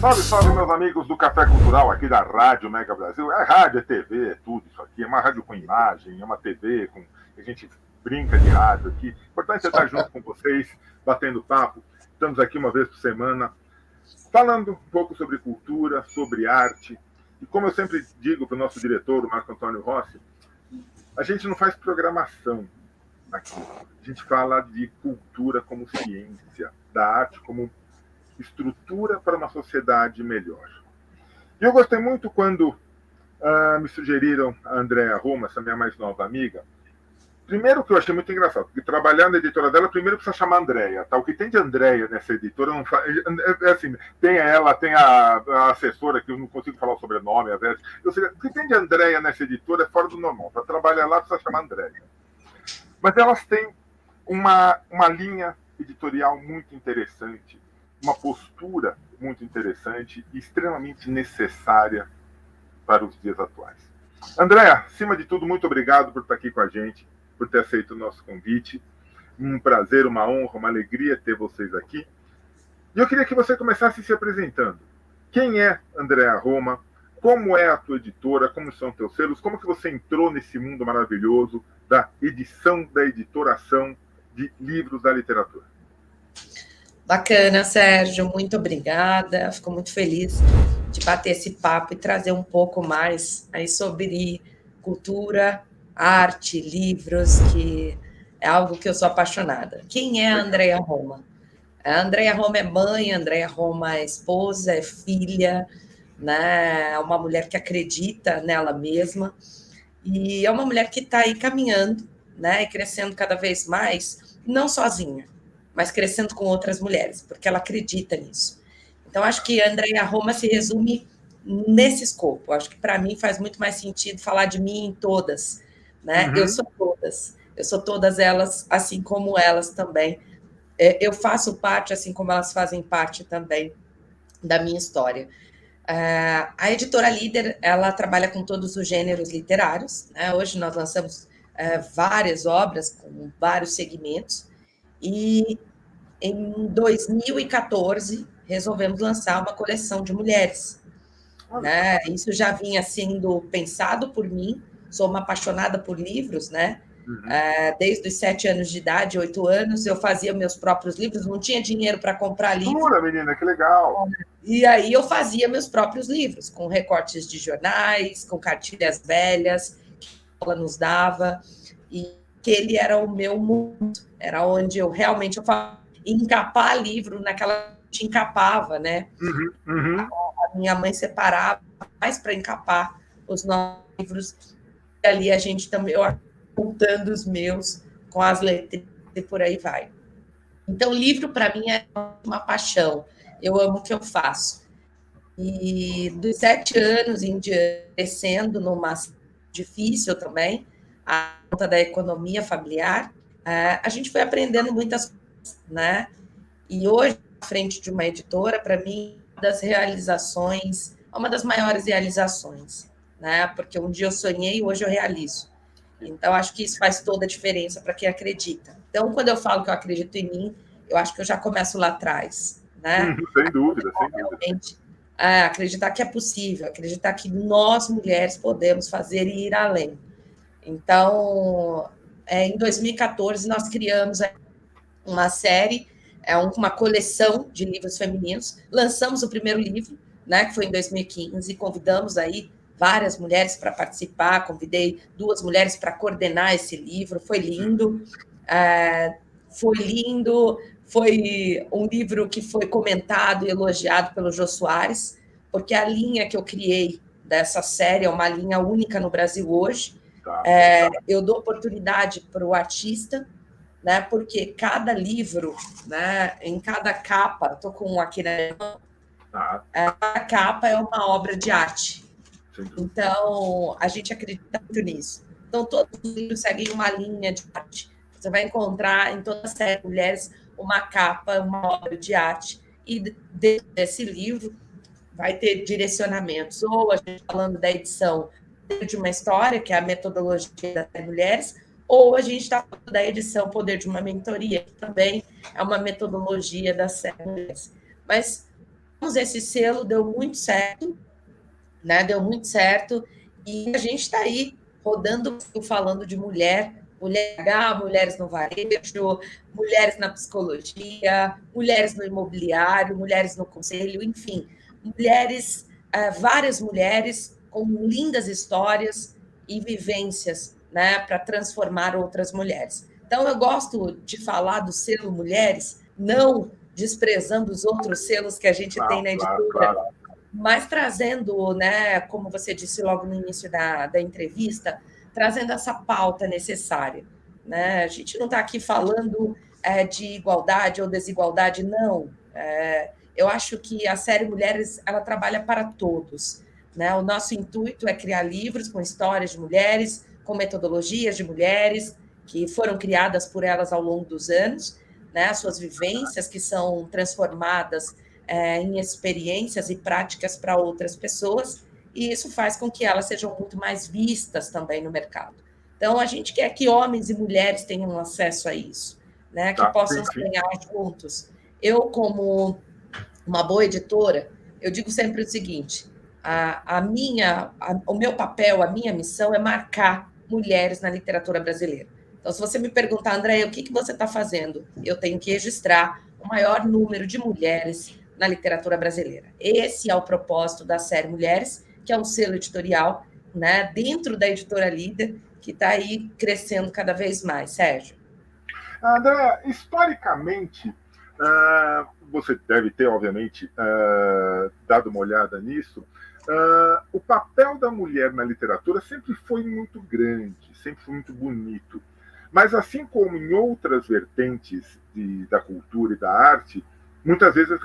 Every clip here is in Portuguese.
Salve, salve, meus amigos do Café Cultural aqui da Rádio Mega Brasil. É rádio, é TV, é tudo isso aqui. É uma rádio com imagem, é uma TV com... A gente brinca de rádio aqui. O importante é estar junto com vocês, batendo papo. Estamos aqui uma vez por semana, falando um pouco sobre cultura, sobre arte. E como eu sempre digo para o nosso diretor, o Marco Antônio Rossi, a gente não faz programação aqui. A gente fala de cultura como ciência, da arte como estrutura para uma sociedade melhor. E eu gostei muito quando me sugeriram a Andréa Roma, essa minha mais nova amiga. Primeiro que eu achei muito engraçado, porque trabalhar na editora dela, primeiro precisa chamar Andréa. Tá? O que tem de Andréa nessa editora, não é assim, tem ela, tem a assessora, que eu não consigo falar o sobrenome, às vezes. O que tem de Andréa nessa editora é fora do normal. Para trabalhar lá, precisa chamar Andréa. Mas elas têm uma linha editorial muito interessante, uma postura muito interessante e extremamente necessária para os dias atuais. Andréa, acima de tudo, muito obrigado por estar aqui com a gente, por ter aceito o nosso convite. Um prazer, uma honra, uma alegria ter vocês aqui. E eu queria que você começasse se apresentando. Quem é Andréa Roma? Como é a tua editora? Como são teus selos? Como que você entrou nesse mundo maravilhoso da edição, da editoração de livros da literatura? Bacana, Sérgio, muito obrigada. Fico muito feliz de bater esse papo e trazer um pouco mais aí sobre cultura, arte, livros, que é algo que eu sou apaixonada. Quem é a Andréa Roma? A Andréa Roma é mãe, a Andréa Roma é esposa, é filha, né? É uma mulher que acredita nela mesma e é uma mulher que está aí caminhando, né? E crescendo cada vez mais, não sozinha, mas crescendo com outras mulheres, porque ela acredita nisso. Então, acho que a Andréa Roma se resume nesse escopo. Acho que, para mim, faz muito mais sentido falar de mim em todas. Né? Eu sou todas elas, assim como elas também. Eu faço parte, assim como elas fazem parte também da minha história. A Editora Líder, ela trabalha com todos os gêneros literários. Né? Hoje nós lançamos várias obras com vários segmentos, e em 2014 resolvemos lançar uma coleção de mulheres. Né? Isso já vinha sendo pensado por mim, sou uma apaixonada por livros, né? Desde os 7 anos de idade, 8 anos, eu fazia meus próprios livros, não tinha dinheiro para comprar livro. Pura, menina, que legal! E aí eu fazia meus próprios livros, com recortes de jornais, com cartilhas velhas, que ela nos dava, e que ele era o meu mundo, era onde eu realmente encapar livro naquela que encapava, né? A minha mãe separava mais para encapar os nossos livros, e ali a gente também, eu montando os meus com as letras e por aí vai. Então, livro para mim é uma paixão, eu amo o que eu faço. E dos 7 anos em diante, crescendo numa difícil também, a conta da economia familiar, a gente foi aprendendo muitas coisas, né? E hoje, à frente de uma editora, para mim, uma das maiores realizações, né? Porque um dia eu sonhei, hoje eu realizo. Então, acho que isso faz toda a diferença para quem acredita. Então, quando eu falo que eu acredito em mim, eu acho que eu já começo lá atrás, né? Sem dúvida, sem dúvida. Realmente, acreditar que é possível, acreditar que nós, mulheres, podemos fazer e ir além. Então, em 2014, nós criamos uma série, uma coleção de livros femininos. Lançamos o primeiro livro, né, que foi em 2015, convidamos aí várias mulheres para participar, convidei 2 mulheres para coordenar esse livro, foi lindo, foi um livro que foi comentado e elogiado pelo Jô Soares, porque a linha que eu criei dessa série é uma linha única no Brasil hoje. Eu dou oportunidade para o artista, né, porque cada livro, né, em cada capa, estou com um aqui na mão, cada capa é uma obra de arte. Então, a gente acredita muito nisso. Então, todos os livros seguem uma linha de arte. Você vai encontrar em toda a série de mulheres uma capa, uma obra de arte, e dentro desse livro vai ter direcionamentos, ou a gente falando da edição de uma história, que é a metodologia das mulheres, ou a gente está falando da edição Poder de uma Mentoria, que também é uma metodologia das série mulheres. Mas esse selo, deu muito certo, né? Deu muito certo, e a gente está aí rodando, falando de mulher H, mulheres no varejo, mulheres na psicologia, mulheres no imobiliário, mulheres no conselho, enfim, mulheres, várias mulheres com lindas histórias e vivências, né, para transformar outras mulheres. Então, eu gosto de falar do selo Mulheres, não desprezando os outros selos que a gente tem na editora, claro. Mas trazendo, né, como você disse logo no início da entrevista, trazendo essa pauta necessária. Né? A gente não está aqui falando de igualdade ou desigualdade, não. Eu acho que a série Mulheres ela trabalha para todos. Né? O nosso intuito é criar livros com histórias de mulheres, com metodologias de mulheres, que foram criadas por elas ao longo dos anos, né? As suas vivências que são transformadas em experiências e práticas para outras pessoas, e isso faz com que elas sejam muito mais vistas também no mercado. Então, a gente quer que homens e mulheres tenham acesso a isso, né? Que possam sonhar juntos. Eu, como uma boa editora, eu digo sempre o seguinte: o meu papel, a minha missão é marcar mulheres na literatura brasileira. Então, se você me perguntar, André, o que você está fazendo? Eu tenho que registrar o maior número de mulheres na literatura brasileira. Esse é o propósito da série Mulheres, que é um selo editorial, né, dentro da editora Líder, que está aí crescendo cada vez mais. Sérgio. André, historicamente, você deve ter, obviamente, dado uma olhada nisso, o papel da mulher na literatura sempre foi muito grande, sempre foi muito bonito. Mas, assim como em outras vertentes da cultura e da arte, muitas vezes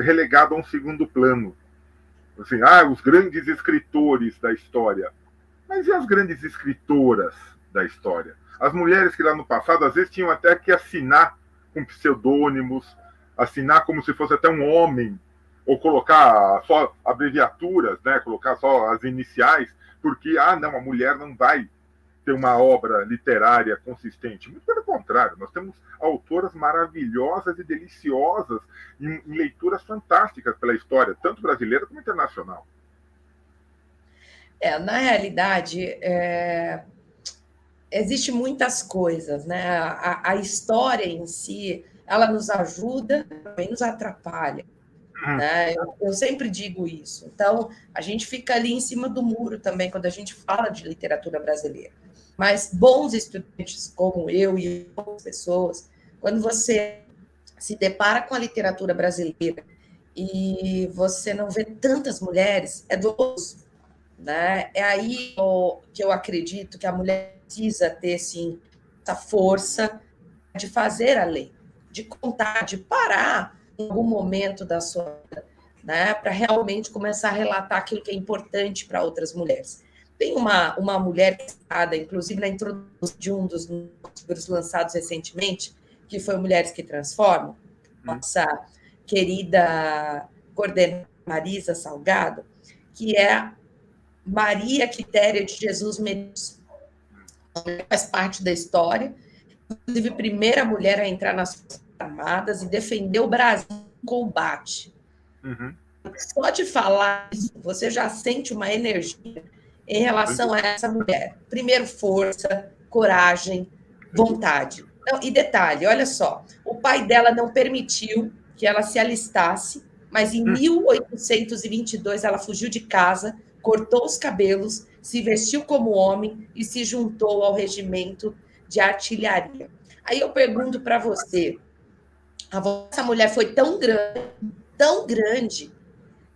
relegado a um segundo plano. Assim, os grandes escritores da história. Mas e as grandes escritoras da história? As mulheres que lá no passado, às vezes, tinham até que assinar com pseudônimos, assinar como se fosse até um homem, ou colocar só abreviaturas, né? Colocar só as iniciais, porque, não, a mulher não vai ter uma obra literária consistente. Muito pelo contrário, nós temos autoras maravilhosas e deliciosas em leituras fantásticas pela história, tanto brasileira como internacional. Na realidade, existe muitas coisas, né? A história em si, ela nos ajuda, também nos atrapalha. Né? Eu sempre digo isso. Então, a gente fica ali em cima do muro também quando a gente fala de literatura brasileira. Mas bons estudantes como eu e outras pessoas, quando você se depara com a literatura brasileira e você não vê tantas mulheres, é doloroso. Né? É aí que eu acredito que a mulher precisa ter, sim, essa força de fazer a lei, de contar, de parar em algum momento da sua vida, né? Para realmente começar a relatar aquilo que é importante para outras mulheres. Tem uma mulher citada, inclusive, na introdução de um dos livros lançados recentemente, que foi Mulheres que Transformam, nossa querida coordenadora Marisa Salgado, que é Maria Quitéria de Jesus Medeiros. Faz parte da história, inclusive primeira mulher a entrar nas Forças Armadas e defender o Brasil em combate. Só de falar isso, você já sente uma energia em relação a essa mulher. Primeiro, força, coragem, vontade. Então, e detalhe, olha só, o pai dela não permitiu que ela se alistasse, mas em 1822 ela fugiu de casa, cortou os cabelos, se vestiu como homem e se juntou ao regimento de artilharia. Aí eu pergunto para você, essa mulher foi tão grande,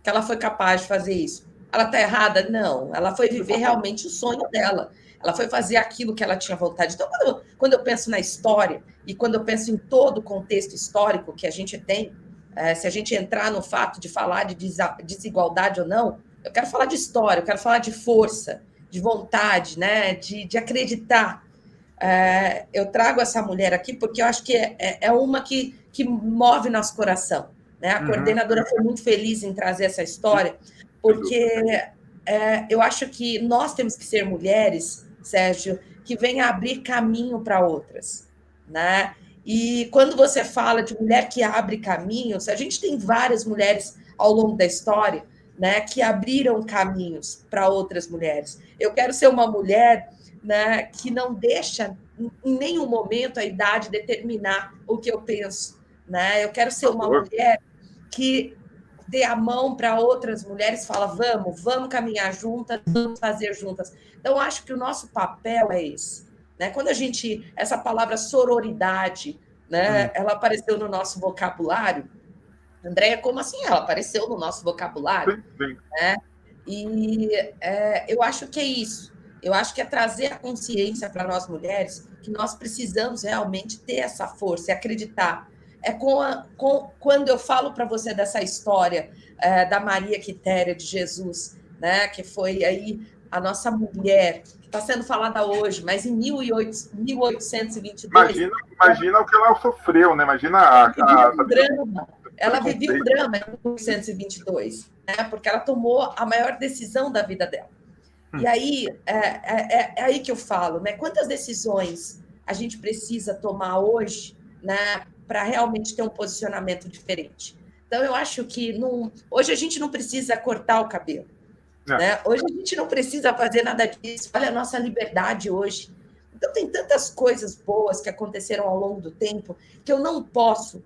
que ela foi capaz de fazer isso. Ela está errada? Não. Ela foi viver realmente o sonho dela. Ela foi fazer aquilo que ela tinha vontade. Então, quando eu penso na história e quando eu penso em todo o contexto histórico que a gente tem, se a gente entrar no fato de falar de desigualdade ou não, eu quero falar de história, eu quero falar de força, de vontade, né? de acreditar. Eu trago essa mulher aqui porque eu acho que é uma que move nosso coração. Né? A coordenadora foi muito feliz em trazer essa história, porque eu acho que nós temos que ser mulheres, Sérgio, que venham abrir caminho para outras. Né? E quando você fala de mulher que abre caminhos, a gente tem várias mulheres ao longo da história, né, que abriram caminhos para outras mulheres. Eu quero ser uma mulher, né, que não deixa em nenhum momento a idade determinar o que eu penso, né? Eu quero ser uma mulher que dê a mão para outras mulheres e fala, vamos caminhar juntas, vamos fazer juntas. Então, acho que o nosso papel é esse. Né? Quando essa palavra sororidade, né, ela apareceu no nosso vocabulário, Andréia, como assim? Ela apareceu no nosso vocabulário. Sim. Né? E eu acho que é isso. Eu acho que é trazer a consciência para nós mulheres que nós precisamos realmente ter essa força e acreditar. Quando eu falo para você dessa história da Maria Quitéria de Jesus, né, que foi aí a nossa mulher, que está sendo falada hoje, mas em 1822... Imagina o que ela sofreu, né? Imagina ela vivia um drama em 1822, né, porque ela tomou a maior decisão da vida dela. E aí, é aí que eu falo, né? Quantas decisões a gente precisa tomar hoje, né, para realmente ter um posicionamento diferente? Então, eu acho que hoje a gente não precisa cortar o cabelo. Né? Hoje a gente não precisa fazer nada disso. Olha a nossa liberdade hoje. Então, tem tantas coisas boas que aconteceram ao longo do tempo que eu não posso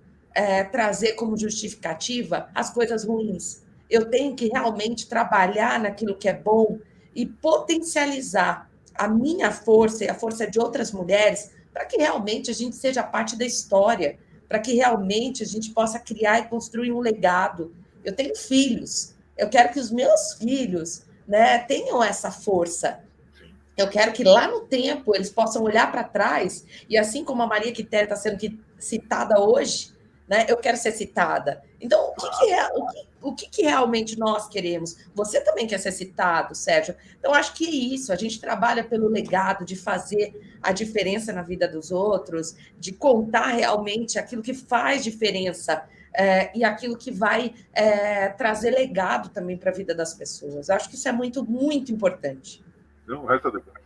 trazer como justificativa as coisas ruins. Eu tenho que realmente trabalhar naquilo que é bom e potencializar a minha força e a força de outras mulheres para que realmente a gente seja parte da história, para que realmente a gente possa criar e construir um legado. Eu tenho filhos, eu quero que os meus filhos, né, tenham essa força. Eu quero que lá no tempo eles possam olhar para trás e assim como a Maria Quitéria está sendo citada hoje, né, eu quero ser citada. Então, o que realmente nós queremos? Você também quer ser citado, Sérgio? Então, acho que é isso. A gente trabalha pelo legado de fazer a diferença na vida dos outros, de contar realmente aquilo que faz diferença e aquilo que vai trazer legado também para a vida das pessoas. Acho que isso é muito, muito importante. Não, resta depois.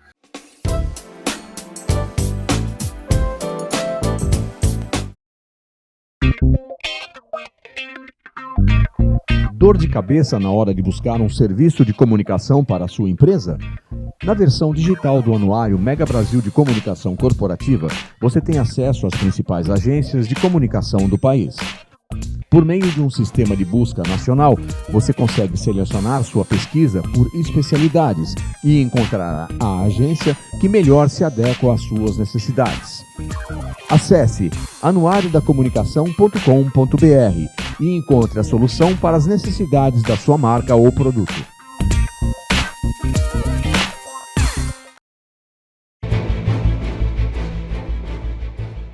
Dor de cabeça na hora de buscar um serviço de comunicação para a sua empresa? Na versão digital do Anuário Mega Brasil de Comunicação Corporativa, você tem acesso às principais agências de comunicação do país. Por meio de um sistema de busca nacional, você consegue selecionar sua pesquisa por especialidades e encontrar a agência que melhor se adequa às suas necessidades. Acesse anuariodacomunicação.com.br e encontre a solução para as necessidades da sua marca ou produto.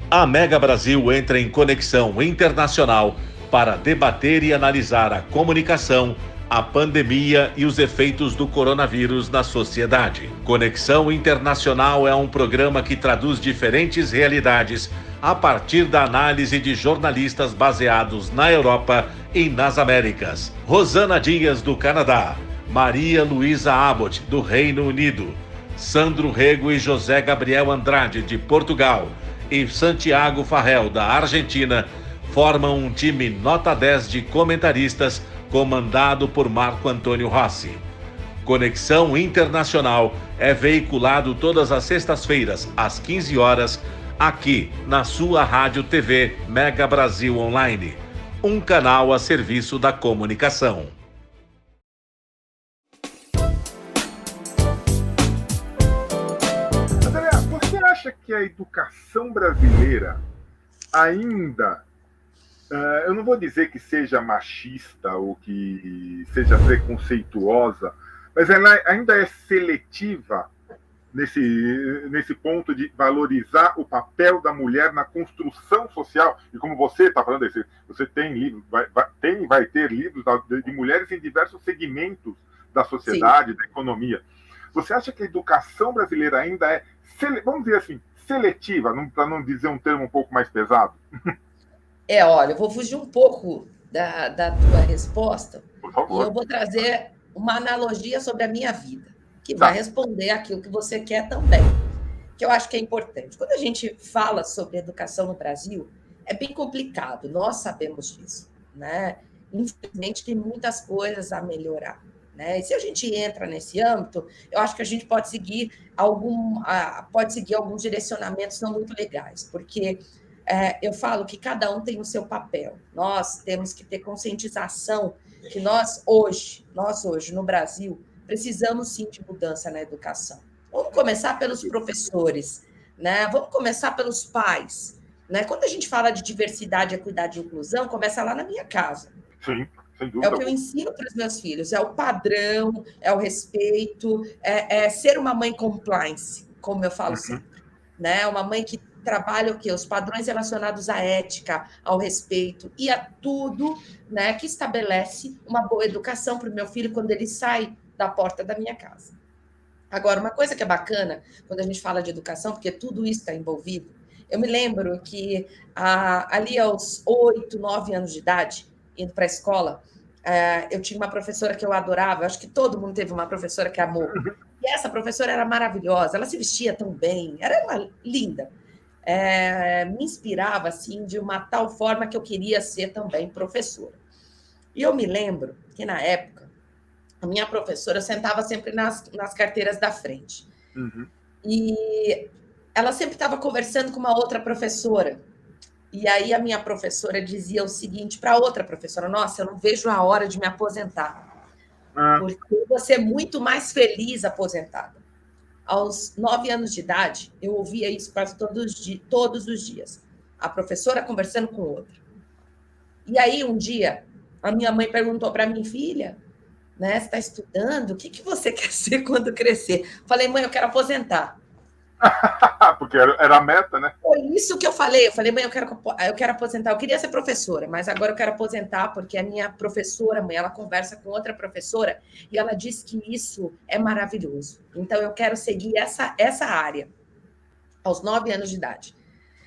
A Mega Brasil entra em conexão internacional para debater e analisar a comunicação, a pandemia e os efeitos do coronavírus na sociedade. Conexão Internacional é um programa que traduz diferentes realidades a partir da análise de jornalistas baseados na Europa e nas Américas. Rosana Dias, do Canadá, Maria Luísa Abbott, do Reino Unido, Sandro Rego e José Gabriel Andrade, de Portugal, e Santiago Farrell, da Argentina, formam um time nota 10 de comentaristas comandado por Marco Antônio Rossi. Conexão Internacional é veiculado todas as sextas-feiras, às 15 horas, aqui na sua Rádio TV Mega Brasil Online, um canal a serviço da comunicação. André, você acha que a educação brasileira ainda... eu não vou dizer que seja machista ou que seja preconceituosa, mas ela ainda é seletiva nesse ponto de valorizar o papel da mulher na construção social. E como você está falando, você tem livros, vai ter livros de mulheres em diversos segmentos da sociedade, sim, da economia. Você acha que a educação brasileira ainda é, vamos dizer assim, seletiva, para não dizer um termo um pouco mais pesado? Olha, eu vou fugir um pouco da tua resposta. Por favor. E eu vou trazer uma analogia sobre a minha vida, que vai responder aquilo que você quer também, que eu acho que é importante. Quando a gente fala sobre educação no Brasil, é bem complicado, nós sabemos disso, né? infelizmente, tem muitas coisas a melhorar. Né? E se a gente entra nesse âmbito, eu acho que a gente pode seguir alguns direcionamentos não muito legais, porque eu falo que cada um tem o seu papel. Nós temos que ter conscientização que nós hoje, no Brasil, precisamos sim de mudança na educação. Vamos começar pelos professores, né? Vamos começar pelos pais. Né? Quando a gente fala de diversidade, equidade e inclusão, começa lá na minha casa. Sim. Sem dúvida. É o que eu ensino para os meus filhos, é o padrão, é o respeito, é ser uma mãe compliance, como eu falo sempre. Né? Uma mãe que trabalha o quê? Os padrões relacionados à ética, ao respeito e a tudo, né, que estabelece uma boa educação para o meu filho quando ele sai da porta da minha casa. Agora, uma coisa que é bacana quando a gente fala de educação, porque tudo isso está envolvido, eu me lembro que ali aos 8, 9 anos de idade, indo para a escola, eu tinha uma professora que eu adorava, acho que todo mundo teve uma professora que amou. E essa professora era maravilhosa, ela se vestia tão bem, era linda. Me inspirava assim de uma tal forma que eu queria ser também professora. E eu me lembro que, na época, a minha professora sentava sempre nas carteiras da frente. E ela sempre estava conversando com uma outra professora. E aí a minha professora dizia o seguinte para outra professora: nossa, eu não vejo a hora de me aposentar, porque eu vou ser muito mais feliz aposentada. Aos 9 anos de idade, eu ouvia isso quase todos os dias. A professora conversando com outra. E aí, um dia, a minha mãe perguntou para minha filha, né, você está estudando? O que você quer ser quando crescer? Falei, mãe, eu quero aposentar. Porque era a meta, né? Foi isso que eu falei. Eu falei, mãe, eu quero aposentar. Eu queria ser professora, mas agora eu quero aposentar porque a minha professora, mãe, ela conversa com outra professora e ela diz que isso é maravilhoso. Então, eu quero seguir essa área aos 9 anos de idade.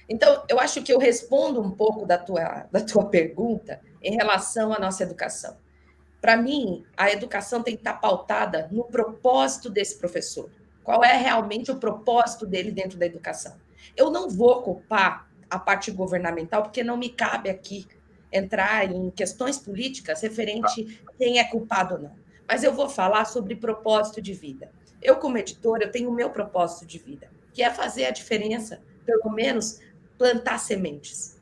Então, eu acho que eu respondo um pouco da tua pergunta em relação à nossa educação. Para mim, a educação tem que estar pautada no propósito desse professor. Qual é realmente o propósito dele dentro da educação? Eu não vou culpar a parte governamental, porque não me cabe aqui entrar em questões políticas referente a quem é culpado ou não. Mas eu vou falar sobre propósito de vida. Eu, como editora, eu tenho o meu propósito de vida, que é fazer a diferença, pelo menos plantar sementes.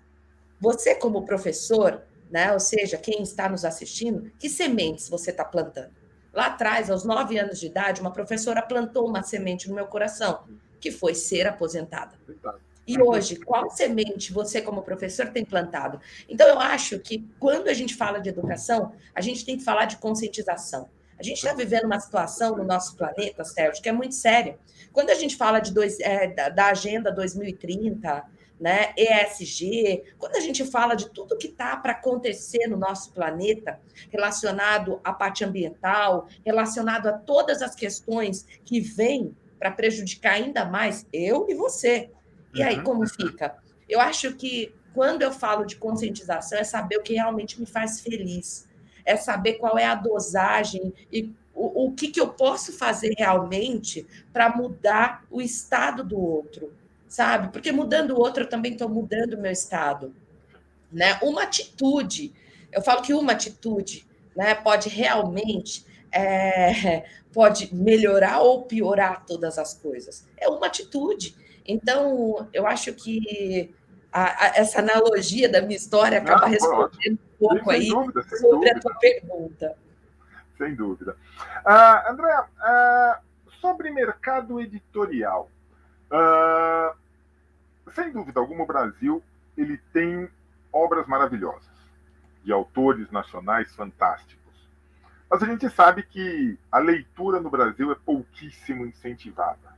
Você, como professor, né, ou seja, quem está nos assistindo, que sementes você está plantando? Lá atrás, aos 9 anos de idade, uma professora plantou uma semente no meu coração, que foi ser aposentada. E hoje, qual semente você, como professor, tem plantado? Então, eu acho que quando a gente fala de educação, a gente tem que falar de conscientização. A gente está vivendo uma situação no nosso planeta, Sérgio, que é muito séria. Quando a gente fala da Agenda 2030, né, ESG, quando a gente fala de tudo que está para acontecer no nosso planeta, relacionado à parte ambiental, relacionado a todas as questões que vêm para prejudicar ainda mais eu e você. E aí, como fica? Eu acho que quando eu falo de conscientização, é saber o que realmente me faz feliz, é saber qual é a dosagem e o que eu posso fazer realmente para mudar o estado do outro. Sabe? Porque mudando o outro, eu também estou mudando o meu estado. Né? Uma atitude, eu falo que uma atitude, né, pode realmente pode melhorar ou piorar todas as coisas. É uma atitude. Então, eu acho que essa analogia da minha história acaba respondendo um pouco aí sobre a tua pergunta. Sem dúvida. André, sobre mercado editorial, sem dúvida alguma, o Brasil ele tem obras maravilhosas, de autores nacionais fantásticos. Mas a gente sabe que a leitura no Brasil é pouquíssimo incentivada.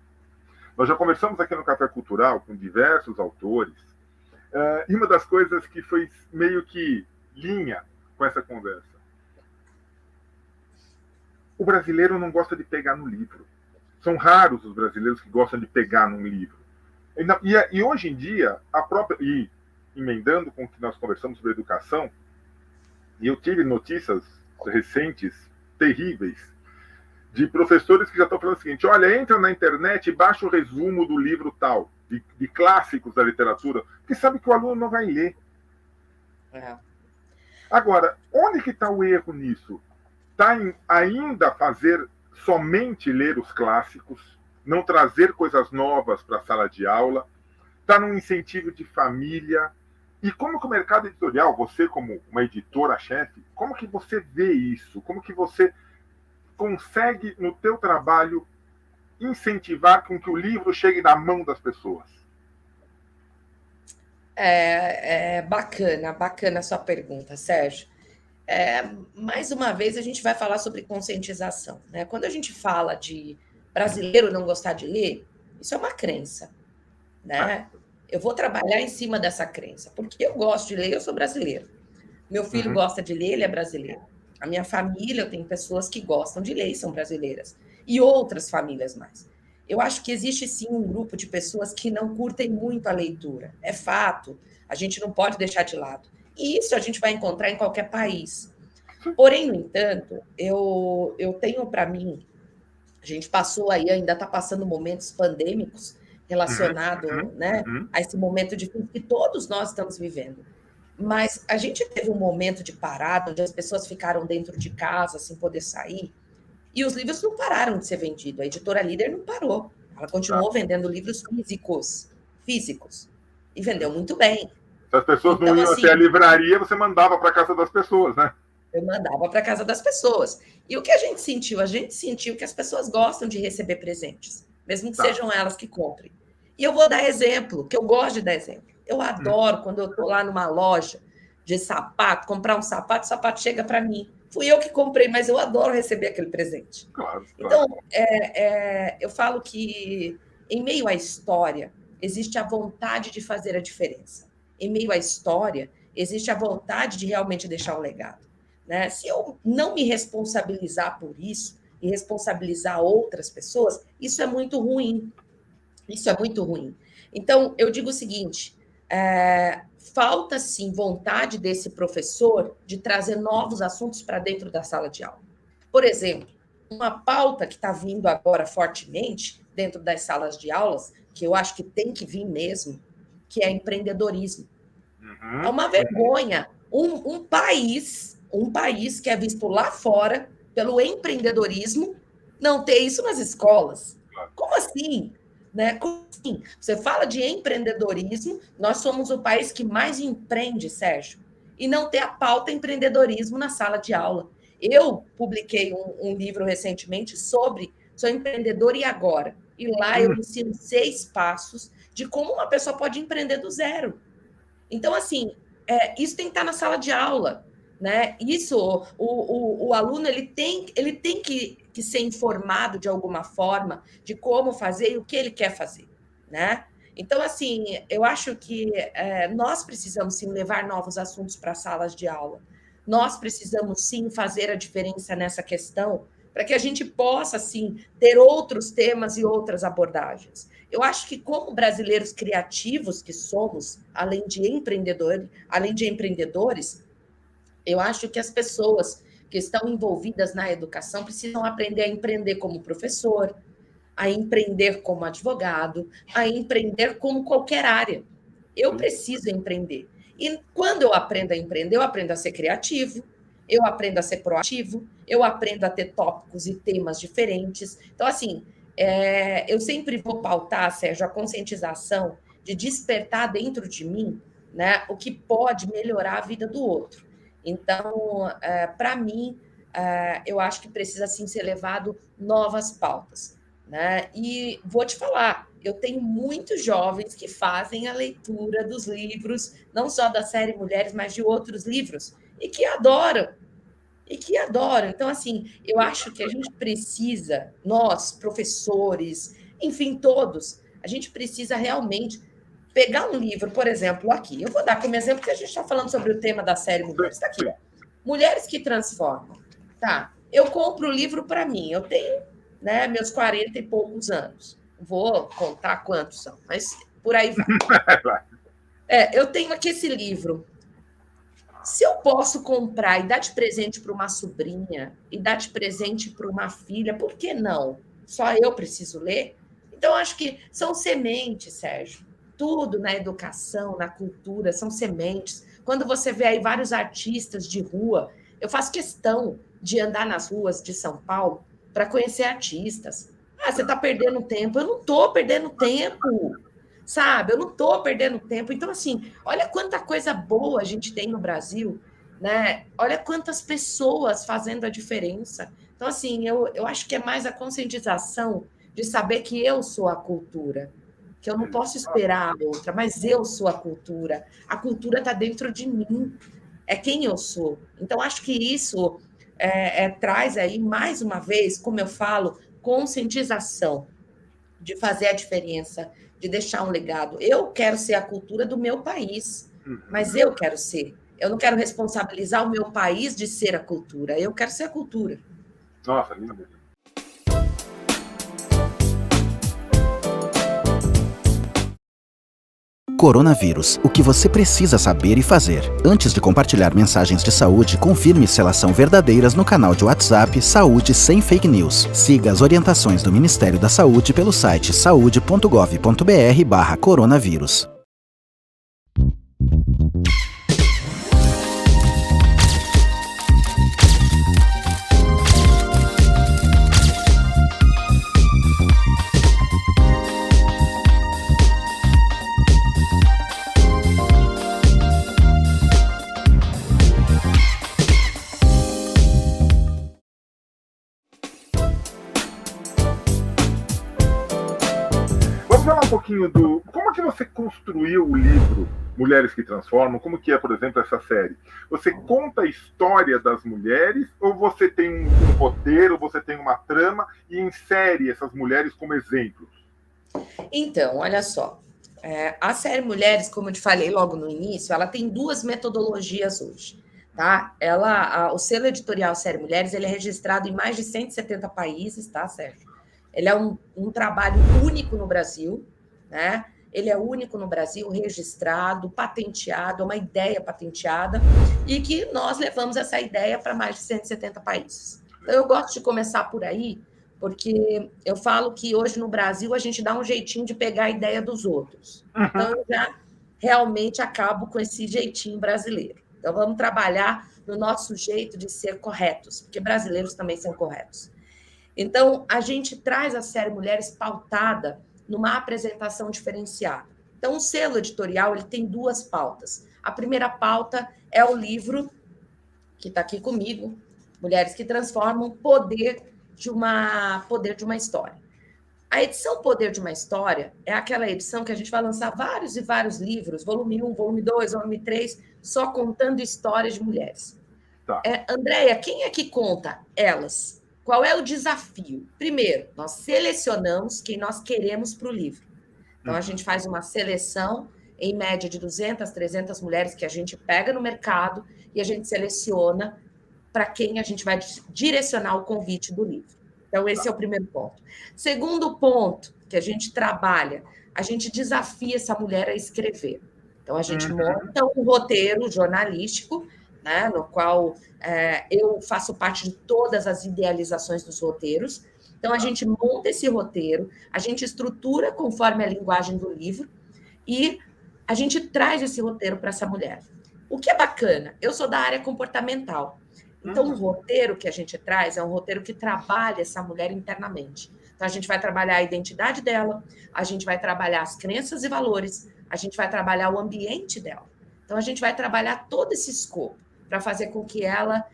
Nós já conversamos aqui no Café Cultural com diversos autores, e uma das coisas que foi meio que linha com essa conversa: o brasileiro não gosta de pegar no livro. São raros os brasileiros que gostam de pegar num livro. E hoje em dia, e emendando com o que nós conversamos sobre educação, e eu tive notícias recentes, terríveis, de professores que já estão falando o seguinte: olha, entra na internet e baixa o resumo do livro tal, de clássicos da literatura, porque sabe que o aluno não vai ler. Agora, onde que está o erro nisso? Está em ainda fazer somente ler os clássicos, não trazer coisas novas para a sala de aula, está num incentivo de família. E como que o mercado editorial, você como uma editora-chefe, como que você vê isso? Como que você consegue, no teu trabalho, incentivar com que o livro chegue na mão das pessoas? Bacana a sua pergunta, Sérgio. Mais uma vez, a gente vai falar sobre conscientização, né? Quando a gente fala de brasileiro não gostar de ler, isso é uma crença, né? Eu vou trabalhar em cima dessa crença, porque eu gosto de ler, eu sou brasileiro. Meu filho gosta de ler, ele é brasileiro. A minha família, eu tenho pessoas que gostam de ler e são brasileiras. E outras famílias mais. Eu acho que existe, sim, um grupo de pessoas que não curtem muito a leitura. É fato, a gente não pode deixar de lado. E isso a gente vai encontrar em qualquer país. Porém, no entanto, eu tenho para mim, a gente passou aí, ainda está passando momentos pandêmicos relacionados, né, a esse momento difícil que todos nós estamos vivendo. Mas a gente teve um momento de parada, onde as pessoas ficaram dentro de casa, sem poder sair, e os livros não pararam de ser vendidos. A editora Líder não parou. Ela continuou vendendo livros físicos. E vendeu muito bem. Se as pessoas então, não iam até a livraria, você mandava para a casa das pessoas, né? Eu mandava para a casa das pessoas. E o que a gente sentiu? A gente sentiu que as pessoas gostam de receber presentes, mesmo que sejam elas que comprem. E eu vou dar exemplo, que eu gosto de dar exemplo. Eu adoro quando eu estou lá numa loja de sapato, comprar um sapato, o sapato chega para mim. Fui eu que comprei, mas eu adoro receber aquele presente. Claro. Então, eu falo que, em meio à história, existe a vontade de fazer a diferença. Em meio à história, existe a vontade de realmente deixar um legado. Né? Se eu não me responsabilizar por isso e responsabilizar outras pessoas, isso é muito ruim. Isso é muito ruim. Então, eu digo o seguinte, falta, sim, vontade desse professor de trazer novos assuntos para dentro da sala de aula. Por exemplo, uma pauta que está vindo agora fortemente dentro das salas de aulas, que eu acho que tem que vir mesmo, que é empreendedorismo. É uma vergonha. Um país que é visto lá fora pelo empreendedorismo não ter isso nas escolas. Como assim? Né? Como assim? Você fala de empreendedorismo, nós somos o país que mais empreende, Sérgio, e não ter a pauta empreendedorismo na sala de aula. Eu publiquei um livro recentemente sobre Sou Empreendedor e Agora. E lá eu ensino 6 passos de como uma pessoa pode empreender do zero. Então, assim, isso tem que estar na sala de aula. Né? Isso, o aluno ele tem que ser informado de alguma forma de como fazer e o que ele quer fazer. Né? Então, assim, eu acho que nós precisamos, sim, levar novos assuntos para as salas de aula. Nós precisamos, sim, fazer a diferença nessa questão para que a gente possa, sim, ter outros temas e outras abordagens. Eu acho que, como brasileiros criativos que somos, além de empreendedores, eu acho que as pessoas que estão envolvidas na educação precisam aprender a empreender como professor, a empreender como advogado, a empreender como qualquer área. Eu preciso empreender. E quando eu aprendo a empreender, eu aprendo a ser criativo, eu aprendo a ser proativo, eu aprendo a ter tópicos e temas diferentes. Então, assim, eu sempre vou pautar, Sérgio, a conscientização de despertar dentro de mim, né, o que pode melhorar a vida do outro. Então, para mim, eu acho que precisa, sim, ser levado novas pautas. Né? E vou te falar, eu tenho muitos jovens que fazem a leitura dos livros, não só da série Mulheres, mas de outros livros, e que adoram. Então, assim, eu acho que a gente precisa, nós, professores, enfim, todos, a gente precisa realmente pegar um livro, por exemplo, aqui. Eu vou dar como exemplo que a gente está falando sobre o tema da série Mulheres. Está aqui, ó. Mulheres que Transformam. Tá, eu compro o livro para mim. Eu tenho, né, meus 40 e poucos anos. Vou contar quantos são, mas por aí vai. Eu tenho aqui esse livro. Se eu posso comprar e dar de presente para uma sobrinha e dar de presente para uma filha, por que não? Só eu preciso ler? Então, acho que são sementes, Sérgio. tudo na educação, na cultura, são sementes. Quando você vê aí vários artistas de rua, eu faço questão de andar nas ruas de São Paulo para conhecer artistas. Ah, você está perdendo tempo. Eu não estou perdendo tempo, sabe? Eu não estou perdendo tempo. Então, assim, olha quanta coisa boa a gente tem no Brasil, né? Olha quantas pessoas fazendo a diferença. Então, assim, eu acho que é mais a conscientização de saber que eu sou a cultura, que eu não posso esperar a outra, mas eu sou a cultura. A cultura está dentro de mim, é quem eu sou. Então, acho que isso traz aí, mais uma vez, como eu falo, conscientização de fazer a diferença, de deixar um legado. Eu quero ser a cultura do meu país, mas eu quero ser. Eu não quero responsabilizar o meu país de ser a cultura, eu quero ser a cultura. Nossa, lindo. Coronavírus, o que você precisa saber e fazer. Antes de compartilhar mensagens de saúde, confirme se elas são verdadeiras no canal de WhatsApp Saúde Sem Fake News. Siga as orientações do Ministério da Saúde pelo site saude.gov.br/coronavírus. Vamos falar um pouquinho do... Como é que você construiu o livro Mulheres que Transformam? Como que é, por exemplo, essa série? Você conta a história das mulheres ou você tem um roteiro, você tem uma trama e insere essas mulheres como exemplos? Então, olha só. A série Mulheres, como eu te falei logo no início, ela tem 2 metodologias hoje. Tá? O selo editorial Série Mulheres, ele é registrado em mais de 170 países, tá, Sérgio? Ele é um trabalho único no Brasil, né? Ele é único no Brasil, registrado, patenteado, uma ideia patenteada, e que nós levamos essa ideia para mais de 170 países. Então, eu gosto de começar por aí, porque eu falo que hoje no Brasil a gente dá um jeitinho de pegar a ideia dos outros. Então, eu já realmente acabo com esse jeitinho brasileiro. Então, vamos trabalhar no nosso jeito de ser corretos, porque brasileiros também são corretos. Então, a gente traz a série Mulheres pautada numa apresentação diferenciada. Então, o selo editorial ele tem 2 pautas. A primeira pauta é o livro que está aqui comigo, Mulheres que Transformam, Poder de uma História. A edição Poder de uma História é aquela edição que a gente vai lançar vários e vários livros, volume 1, volume 2, volume 3, só contando histórias de mulheres. Tá. Andréia, quem é que conta? Elas. Qual é o desafio? Primeiro, nós selecionamos quem nós queremos para o livro. Então, a gente faz uma seleção, em média de 200, 300 mulheres que a gente pega no mercado e a gente seleciona para quem a gente vai direcionar o convite do livro. Então, esse é o primeiro ponto. Segundo ponto que a gente trabalha, a gente desafia essa mulher a escrever. Então, a gente monta um roteiro jornalístico, né, no qual eu faço parte de todas as idealizações dos roteiros. Então, a gente monta esse roteiro, a gente estrutura conforme a linguagem do livro e a gente traz esse roteiro para essa mulher. O que é bacana, eu sou da área comportamental. Então, o roteiro que a gente traz é um roteiro que trabalha essa mulher internamente. Então, a gente vai trabalhar a identidade dela, a gente vai trabalhar as crenças e valores, a gente vai trabalhar o ambiente dela. Então, a gente vai trabalhar todo esse escopo para fazer com que ela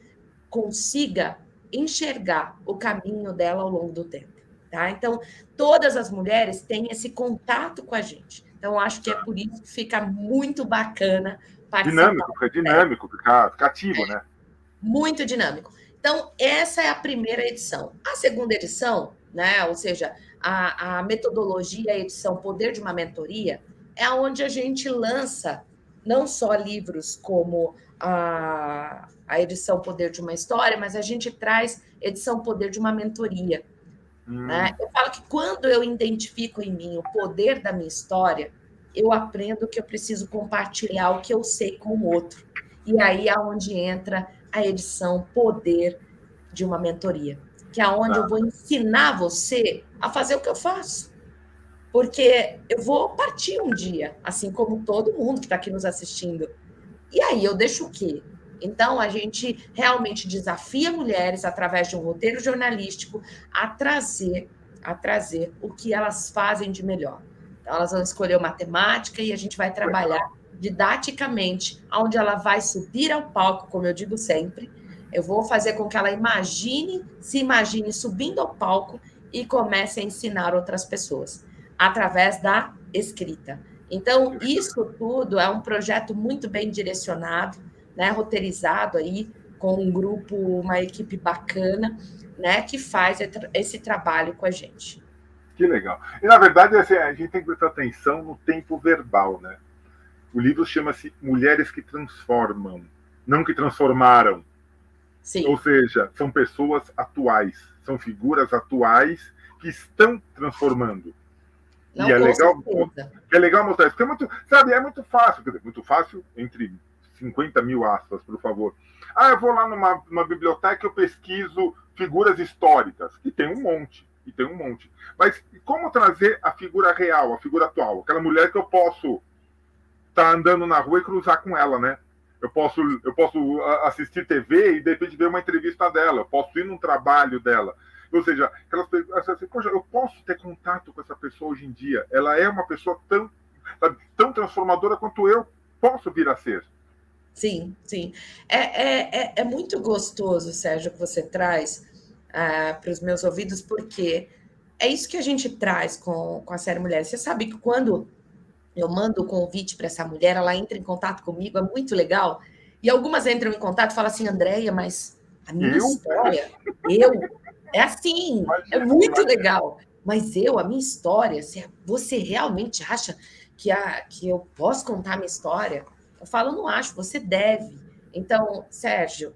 consiga enxergar o caminho dela ao longo do tempo. Tá? Então, todas as mulheres têm esse contato com a gente. Então, acho que é por isso que fica muito bacana participar. Dinâmico, fica ativo, né? Muito dinâmico. Então, essa é a primeira edição. A segunda edição, né, ou seja, a metodologia, a edição Poder de uma Mentoria, é onde a gente lança não só livros como a edição Poder de uma História, mas a gente traz edição Poder de uma Mentoria. Né? Eu falo que quando eu identifico em mim o poder da minha história, eu aprendo que eu preciso compartilhar o que eu sei com o outro. E aí é onde entra a edição Poder de uma Mentoria, que é onde eu vou ensinar você a fazer o que eu faço. porque eu vou partir um dia, assim como todo mundo que está aqui nos assistindo. E aí eu deixo o quê? Então, a gente realmente desafia mulheres, através de um roteiro jornalístico, a trazer o que elas fazem de melhor. Então, elas vão escolher matemática e a gente vai trabalhar didaticamente, onde ela vai subir ao palco, como eu digo sempre. Eu vou fazer com que ela se imagine subindo ao palco e comece a ensinar outras pessoas, através da escrita. Então, isso tudo é um projeto muito bem direcionado, né, roteirizado aí, com um grupo, uma equipe bacana, né, que faz esse trabalho com a gente. Que legal. E, na verdade, assim, a gente tem que prestar atenção no tempo verbal, né? O livro chama-se Mulheres que Transformam, não que transformaram. Sim. Ou seja, são pessoas atuais, são figuras atuais que estão transformando. Não, e é legal mostrar isso, porque é muito fácil, quer dizer, muito fácil, entre 50 mil aspas, por favor. Eu vou lá numa biblioteca e eu pesquiso figuras históricas, que tem um monte. Mas como trazer a figura real, a figura atual? Aquela mulher que eu posso estar andando na rua e cruzar com ela, né? Eu posso assistir TV e de repente ver uma entrevista dela, eu posso ir num trabalho dela. Ou seja, aquelas pessoas assim, poxa, eu posso ter contato com essa pessoa hoje em dia. Ela é uma pessoa tão transformadora quanto eu posso vir a ser. Sim, sim. É muito gostoso, Sérgio, que você traz para os meus ouvidos, porque é isso que a gente traz com a série Mulheres. Você sabe que quando eu mando o convite para essa mulher, ela entra em contato comigo, é muito legal. E algumas entram em contato e falam assim, Andréia, mas a minha história, é assim, é muito legal. Mas a minha história, você realmente acha que eu posso contar a minha história? Eu falo, não acho, você deve. Então, Sérgio,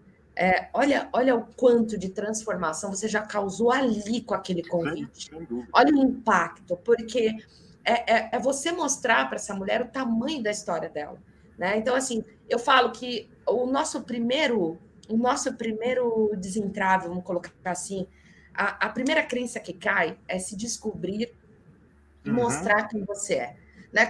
olha o quanto de transformação você já causou ali com aquele convite. Olha o impacto, porque é você mostrar para essa mulher o tamanho da história dela, né? Então, assim, eu falo que o nosso primeiro desentrave, vamos colocar assim, a primeira crença que cai é se descobrir e mostrar quem você é, né?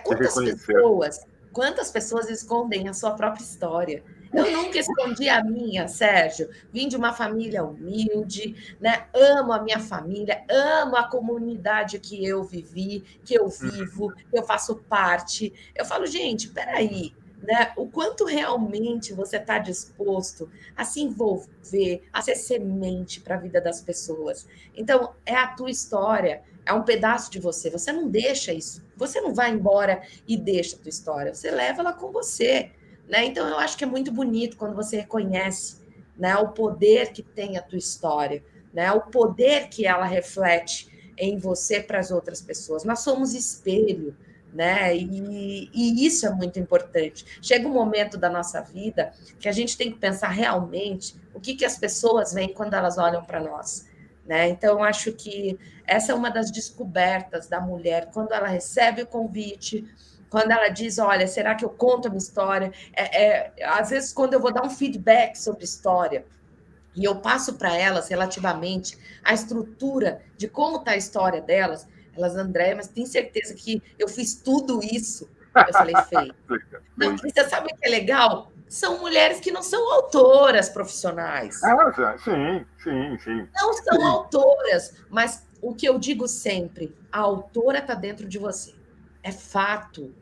Quantas pessoas escondem a sua própria história? Eu nunca escondi a minha, Sérgio. Vim de uma família humilde, né? Amo a minha família, amo a comunidade que eu vivi, que eu vivo, que eu faço parte. Eu falo, gente, peraí, né? O quanto realmente você está disposto a se envolver, a ser semente para a vida das pessoas. Então, é a tua história, é um pedaço de você. Você não deixa isso. Você não vai embora e deixa a tua história. Você leva ela com você, né? Então, eu acho que é muito bonito quando você reconhece, né, o poder que tem a tua história, né? O poder que ela reflete em você para as outras pessoas. Nós somos espelho, né? E isso é muito importante. Chega um momento da nossa vida que a gente tem que pensar realmente o que as pessoas veem quando elas olham para nós, né? Então, eu acho que essa é uma das descobertas da mulher, quando ela recebe o convite, quando ela diz, olha, será que eu conto a minha história? Às vezes, quando eu vou dar um feedback sobre história, e eu passo para elas relativamente a estrutura de como está a história delas, elas, André, mas tem certeza que eu fiz tudo isso? Eu falei, Fê. Não, você sabe o que é legal? São mulheres que não são autoras profissionais. Sim. Não são autoras, mas o que eu digo sempre, a autora está dentro de você. É fato.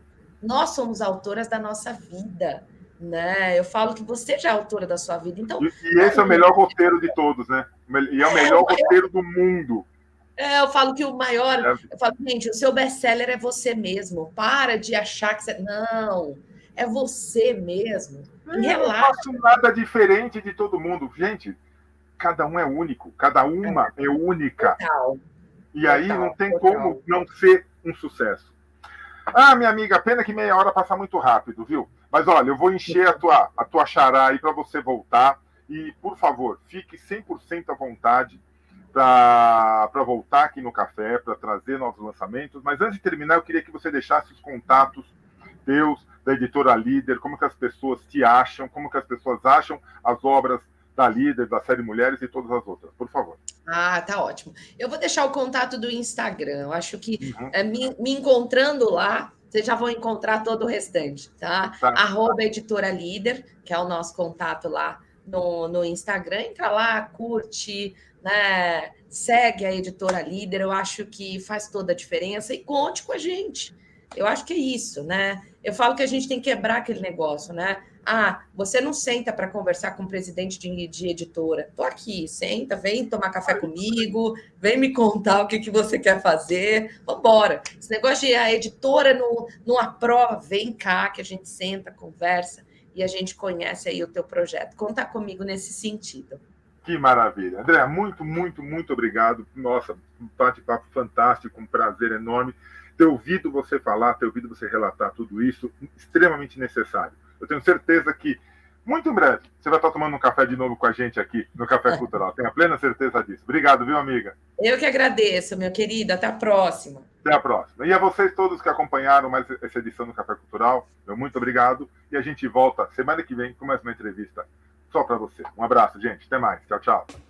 Nós somos autoras da nossa vida, né? Eu falo que você já é autora da sua vida. Então, e esse é o melhor roteiro de todos, né? E é o melhor roteiro do mundo. Eu falo que o maior... Eu falo, gente, o seu best-seller é você mesmo. Para de achar que você... Não, é você mesmo. Eu não faço nada diferente de todo mundo. Gente, cada um é único. Cada uma é única. Total. E aí não tem como não ser um sucesso. Minha amiga, pena que meia hora passa muito rápido, viu? Mas olha, eu vou encher a tua xará aí para você voltar. E, por favor, fique 100% à vontade para voltar aqui no café, para trazer novos lançamentos. Mas antes de terminar, eu queria que você deixasse os contatos teus, da editora Líder, como que as pessoas te acham, como que as pessoas acham as obras da Líder, da série Mulheres e todas as outras. Por favor. Ah, tá ótimo. Eu vou deixar o contato do Instagram. Eu acho que me encontrando lá, vocês já vão encontrar todo o restante, tá? Tá. @editora líder, que é o nosso contato lá no Instagram. Entra lá, curte, né? Segue a Editora Líder. Eu acho que faz toda a diferença e conte com a gente. Eu acho que é isso, né? Eu falo que a gente tem que quebrar aquele negócio, né? Ah, você não senta para conversar com o presidente de editora. Estou aqui, senta, vem tomar café comigo, vem me contar o que você quer fazer. Vamos embora. Esse negócio de a editora não aprova, vem cá que a gente senta, conversa e a gente conhece aí o teu projeto. Conta comigo nesse sentido. Que maravilha. André, muito, muito, muito obrigado. Nossa, um bate-papo fantástico, um prazer enorme. Ter ouvido você falar, ter ouvido você relatar tudo isso, extremamente necessário. Eu tenho certeza que, muito em breve, você vai estar tomando um café de novo com a gente aqui no Café Cultural. Tenho a plena certeza disso. Obrigado, viu, amiga? Eu que agradeço, meu querido. Até a próxima. Até a próxima. E a vocês todos que acompanharam mais essa edição do Café Cultural, meu muito obrigado. E a gente volta semana que vem com mais uma entrevista só para você. Um abraço, gente. Até mais. Tchau, tchau.